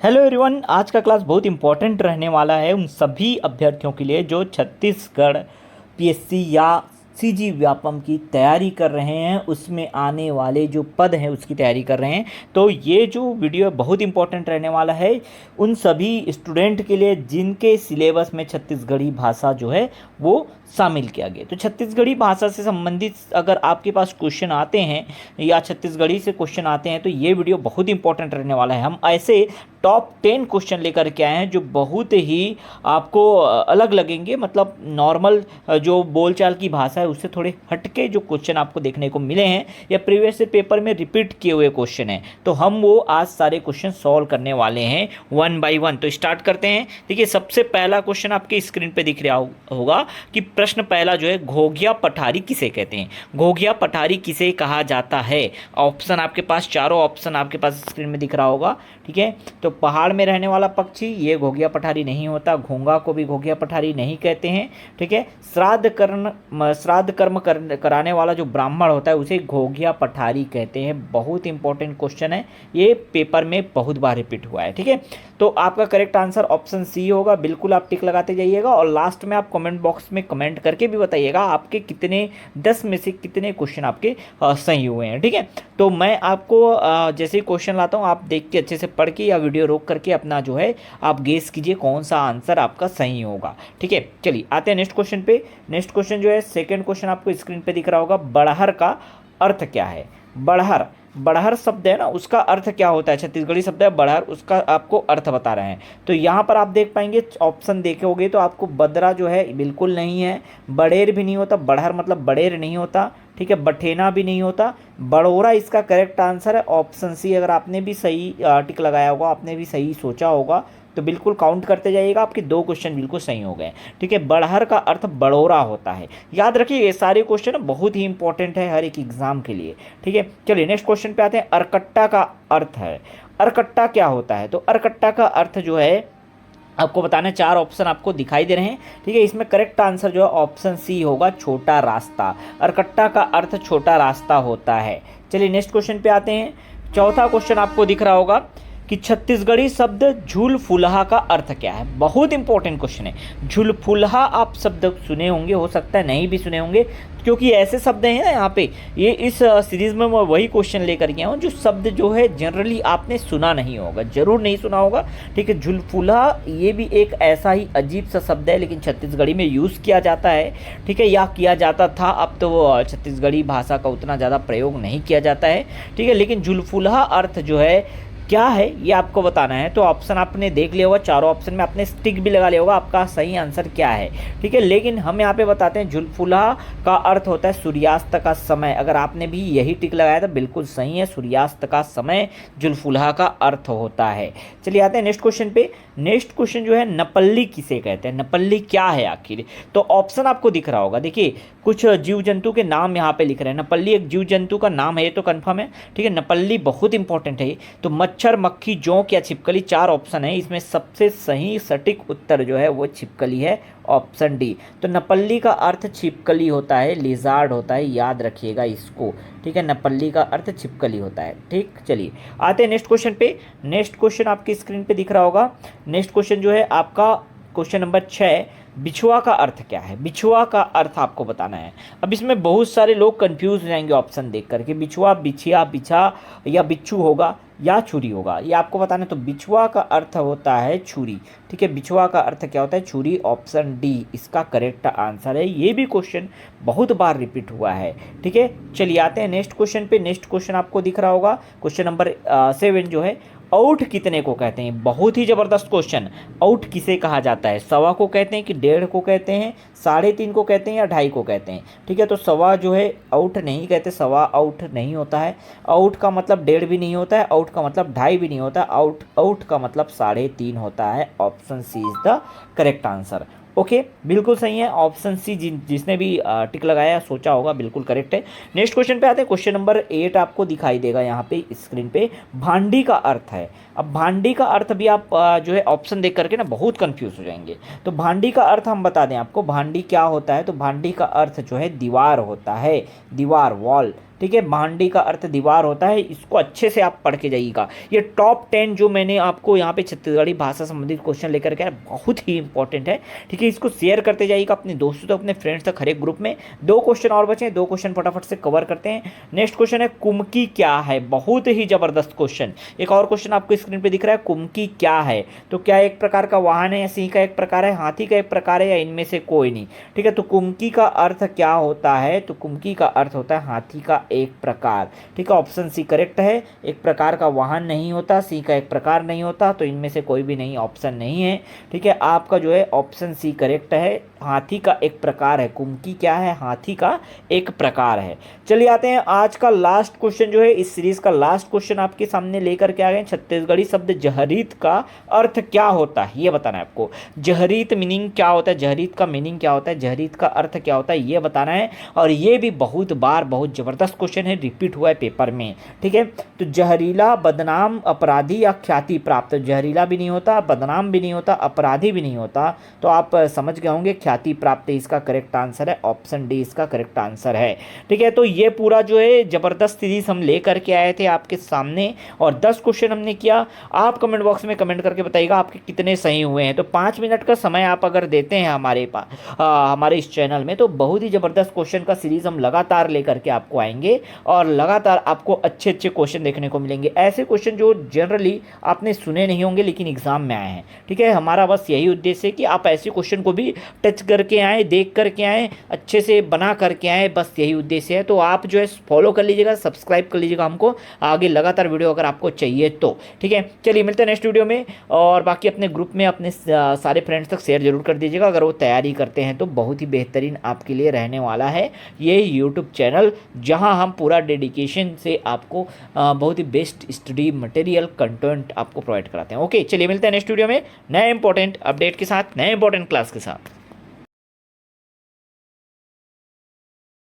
Hello everyone, आज का class बहुत इंपॉर्टेंट रहने वाला है उन सभी अभ्यर्थियों के लिए जो छत्तीसगढ़ पीएससी या सीजी व्यापम की तैयारी कर रहे हैं। उसमें आने वाले जो पद हैं उसकी तैयारी कर रहे हैं। तो ये जो वीडियो बहुत इंपॉर्टेंट रहने वाला है उन सभी स्टूडेंट के लिए जिनके सिलेबस में छत्तीसगढ़ी भाषा जो है वो शामिल किया गया। तो छत्तीसगढ़ी भाषा से संबंधित अगर आपके पास क्वेश्चन आते हैं या छत्तीसगढ़ी से क्वेश्चन आते हैं तो ये वीडियो बहुत इंपॉर्टेंट रहने वाला है। हम ऐसे टॉप 10 क्वेश्चन लेकर के आए हैं जो बहुत ही आपको अलग लगेंगे। मतलब नॉर्मल जो बोलचाल की भाषा है उससे थोड़े हटके जो क्वेश्चन आपको देखने को मिले हैं या प्रीवियस पेपर में रिपीट किए हुए क्वेश्चन हैं, तो हम वो आज सारे क्वेश्चन सॉल्व करने वाले हैं वन बाय वन। तो स्टार्ट करते हैं। देखिए, सबसे पहला क्वेश्चन आपके स्क्रीन पे दिख रहा होगा कि प्रश्न पहला जो है, घोघिया पठारी किसे कहते हैं? घोघिया पठारी किसे कहा जाता है? ऑप्शन आपके पास, चारों ऑप्शन आपके पास स्क्रीन में दिख रहा होगा। ठीक है, तो पहाड़ में रहने वाला पक्षी ये घोघिया पठारी नहीं होता। घोंगा को भी घोघिया पठारी नहीं कहते हैं। ठीक है, श्राद्ध कर्म कराने वाला जो ब्राह्मण होता है उसे घोघिया पठारी कहते हैं। बहुत इंपॉर्टेंट क्वेश्चन है, ये पेपर में बहुत बार रिपीट हुआ है। ठीक है, तो आपका करेक्ट आंसर ऑप्शन सी होगा। बिल्कुल आप टिक लगाते जाइएगा और लास्ट में आप कमेंट बॉक्स में कमेंट करके भी बताइएगा आपके कितने 10 में से कितने क्वेश्चन आपके सही हुए हैं। ठीक है, तो मैं आपको जैसे ही क्वेश्चन लाता हूँ आप देख के अच्छे से पढ़ के या वीडियो रोक करके अपना जो है आप गेस कीजिए कौन सा आंसर आपका सही होगा। ठीक है, चलिए आते हैं नेक्स्ट क्वेश्चन पे। नेक्स्ट क्वेश्चन जो है, सेकंड क्वेश्चन आपको स्क्रीन पे दिख रहा होगा। बड़हर का अर्थ क्या है? बड़हर, बड़हर शब्द है ना, उसका अर्थ क्या होता है? छत्तीसगढ़ी शब्द है बड़हर, उसका आपको अर्थ बता रहे हैं। तो यहाँ पर आप देख पाएंगे, ऑप्शन देखोगे तो आपको बदरा जो है बिल्कुल नहीं है, बड़ेर भी नहीं होता, बड़हर मतलब बड़ेर नहीं होता। ठीक है, बठेना भी नहीं होता, बड़ोरा इसका करेक्ट आंसर है ऑप्शन सी। अगर आपने भी सही टिक लगाया होगा, आपने भी सही सोचा होगा तो बिल्कुल काउंट करते जाइएगा, आपके 2 क्वेश्चन बिल्कुल सही हो गए। ठीक है, बड़हर का अर्थ बड़ोरा होता है। याद रखिए, ये सारे क्वेश्चन बहुत ही इंपॉर्टेंट है हर एक एग्जाम के लिए। ठीक है, चलिए नेक्स्ट क्वेश्चन पे आते हैं। अरकट्टा का अर्थ है, अरकट्टा क्या होता है? तो अरकट्टा का अर्थ जो है आपको बताना है। 4 ऑप्शन आपको दिखाई दे रहे हैं। ठीक है, इसमें करेक्ट आंसर जो है ऑप्शन सी होगा, छोटा रास्ता। अरकट्टा का अर्थ छोटा रास्ता होता है। चलिए नेक्स्ट क्वेश्चन पे आते हैं। चौथा क्वेश्चन आपको दिख रहा होगा कि छत्तीसगढ़ी शब्द झूलफुलहा का अर्थ क्या है? बहुत इंपॉर्टेंट क्वेश्चन है। झूलफुलहा आप शब्द सुने होंगे, हो सकता है नहीं भी सुने होंगे, क्योंकि ऐसे शब्द हैं ना यहाँ पे। ये इस सीरीज में मैं वही क्वेश्चन लेकर के आया हूँ जो शब्द जो है जनरली आपने सुना नहीं होगा, जरूर नहीं सुना होगा। ठीक है, झूलफुलहा ये भी एक ऐसा ही अजीब सा शब्द है, लेकिन छत्तीसगढ़ी में यूज़ किया जाता है। ठीक है, या किया जाता था, अब तो वो छत्तीसगढ़ी भाषा का उतना ज़्यादा प्रयोग नहीं किया जाता है। ठीक है, लेकिन झूलफुलहा अर्थ जो है क्या है ये आपको बताना है। तो ऑप्शन आपने देख लिया होगा, चारों ऑप्शन में आपने स्टिक भी लगा लिया होगा आपका सही आंसर क्या है। ठीक है, लेकिन हम यहाँ पे बताते हैं झुलफुलहा का अर्थ होता है सूर्यास्त का समय। अगर आपने भी यही टिक लगाया तो बिल्कुल सही है, सूर्यास्त का समय झुलफुलहा का अर्थ होता है। चलिए आते हैं नेक्स्ट क्वेश्चन पे। नेक्स्ट क्वेश्चन जो है, नपल्ली किसे कहते हैं? नपल्ली क्या है आखिर? तो ऑप्शन आपको दिख रहा होगा। देखिए, कुछ जीव जंतु के नाम यहाँ पे लिख रहे हैं। नपल्ली एक जीव जंतु का नाम है, ये तो कन्फर्म है। ठीक है, नपल्ली बहुत इंपॉर्टेंट है। तो मच्छर, मक्खी, जोंक या छिपकली, 4 ऑप्शन है। इसमें सबसे सही सटीक उत्तर जो है वो छिपकली है, ऑप्शन डी। तो नपल्ली का अर्थ छिपकली होता है, लिजार्ड होता है, याद रखिएगा इसको। ठीक है, नपल्ली का अर्थ छिपकली होता है। ठीक, चलिए आते हैं नेक्स्ट क्वेश्चन पे। नेक्स्ट क्वेश्चन आपकी स्क्रीन पे दिख रहा होगा। नेक्स्ट क्वेश्चन जो है आपका क्वेश्चन नंबर 6, बिछुआ का अर्थ क्या है? बिछुआ का अर्थ आपको बताना है। अब इसमें बहुत सारे लोग कंफ्यूज हो जाएंगे ऑप्शन देख करके, बिछुआ, बिछिया, बिछा या बिच्छू होगा या छुरी होगा, ये आपको बताना है। तो बिछुआ का अर्थ होता है छुरी। ठीक है, बिछुआ का अर्थ क्या होता है? छुरी, ऑप्शन डी इसका करेक्ट आंसर है। ये भी क्वेश्चन बहुत बार रिपीट हुआ है। ठीक है, चलिए आते हैं नेक्स्ट क्वेश्चन पे। नेक्स्ट क्वेश्चन आपको दिख रहा होगा, क्वेश्चन नंबर 7 जो है, औठ कितने को कहते हैं? बहुत ही जबरदस्त क्वेश्चन। औठ किसे कहा जाता है? सवा को कहते हैं कि 1.5 को कहते हैं, 3.5 को कहते हैं या 2.5 को कहते हैं? ठीक है, तो सवा जो है औठ नहीं कहते, सवा औठ नहीं होता है। औठ का मतलब 1.5 भी नहीं होता है, औठ का मतलब 2.5 भी नहीं होता, औठ का मतलब 3.5 होता है। Option C is the correct answer. Okay, बिल्कुल सही है ऑप्शन सी। जिसने भी टिक लगाया सोचा होगा बिल्कुल करेक्ट है। नेक्स्ट क्वेश्चन पे आते हैं। क्वेश्चन नंबर 8 आपको दिखाई देगा यहाँ पे स्क्रीन पे। भांडी का अर्थ है। अब भांडी का अर्थ भी आप जो है ऑप्शन देख करके ना बहुत कंफ्यूज हो जाएंगे। तो भांडी का अर्थ हम बता दें आपको, भांडी क्या होता है? तो भांडी का अर्थ जो है दीवार होता है, दीवार, वॉल। ठीक है, भांडी का अर्थ दीवार होता है, इसको अच्छे से आप पढ़ के जाइएगा। ये टॉप 10 जो मैंने आपको यहाँ पे छत्तीसगढ़ी भाषा संबंधित क्वेश्चन लेकर के आया, बहुत ही इंपॉर्टेंट है। ठीक है, इसको शेयर करते जाइएगा अपने दोस्तों तक, अपने फ्रेंड्स तक, हर एक ग्रुप में। 2 क्वेश्चन और बचे हैं, 2 क्वेश्चन फटाफट से कवर करते हैं। नेक्स्ट क्वेश्चन है कुमकी क्या है, बहुत ही जबरदस्त क्वेश्चन। एक और क्वेश्चन आपको स्क्रीन पे दिख रहा है, कुमकी क्या है, तो क्या एक प्रकार का वाहन है, या सिंह का एक प्रकार है, हाथी का एक प्रकार है, या इनमें से कोई नहीं। ठीक है, तो कुमकी का अर्थ क्या होता है, तो कुमकी का अर्थ होता है हाथी का एक प्रकार। ठीक है, ऑप्शन सी करेक्ट है। एक प्रकार का वाहन नहीं होता, सिंह का एक प्रकार नहीं होता, तो इनमें से कोई भी नहीं ऑप्शन नहीं है। ठीक है, आपका जो है ऑप्शन सी करेक्ट है, हाथी का एक प्रकार है। कुमकी क्या है, हाथी का एक प्रकार है। चलिए आते हैं आज का लास्ट क्वेश्चन, जो है इस सीरीज का लास्ट क्वेश्चन आपके सामने लेकर के आ गए। छत्तीसगढ़ी शब्द जहरीत का अर्थ क्या होता है, ये बताना है आपको। जहरीत मीनिंग क्या होता है, जहरीत का मीनिंग क्या होता है, जहरीत का अर्थ क्या होता है, ये बताना है। और ये भी बहुत बार बहुत जबरदस्त क्वेश्चन है, रिपीट हुआ है पेपर में। ठीक है, तो जहरीला, बदनाम, अपराधी या ख्याति प्राप्त। जहरीला भी नहीं होता, बदनाम भी नहीं होता, अपराधी भी नहीं होता, तो आप समझ गए होंगे ख्याति प्राप्त इसका करेक्ट आंसर है। ऑप्शन डी इसका करेक्ट आंसर है। ठीक है, तो ये पूरा जो है जबरदस्त सीरीज हम लेकर के आए थे आपके सामने, और 10 क्वेश्चन हमने किया। आप कमेंट बॉक्स में कमेंट करके बताइएगा आपके कितने सही हुए हैं। तो 5 मिनट का समय आप अगर देते हैं हमारे पास हमारे इस चैनल में, तो बहुत ही ज़बरदस्त क्वेश्चन का सीरीज़ हम लगातार लेकर के आपको आएंगे, और लगातार आपको अच्छे अच्छे क्वेश्चन देखने को मिलेंगे। ऐसे क्वेश्चन जो जनरली आपने सुने नहीं होंगे लेकिन एग्जाम में आए हैं। ठीक है, हमारा बस यही उद्देश्य है कि आप ऐसे क्वेश्चन को भी टच करके आएँ, देख करके आएँ, अच्छे से बना करके आएँ, बस यही उद्देश्य है। तो आप जो है फॉलो कर लीजिएगा, सब्सक्राइब कर लीजिएगा हमको, आगे लगातार वीडियो अगर आपको चाहिए तो। ठीक है, चलिए मिलते हैं नेक्स्ट वीडियो में, और बाकी अपने ग्रुप में अपने सारे फ्रेंड्स तक शेयर जरूर कर दीजिएगा। अगर वो तैयारी करते हैं तो बहुत ही बेहतरीन आपके लिए रहने वाला है ये यूट्यूब चैनल, जहां हम पूरा डेडिकेशन से आपको बहुत ही बेस्ट स्टडी मटेरियल कंटेंट आपको प्रोवाइड कराते हैं। ओके, चलिए मिलते हैं नेक्स्ट वीडियो में नए इंपॉर्टेंट अपडेट के साथ, नए इंपॉर्टेंट क्लास के साथ।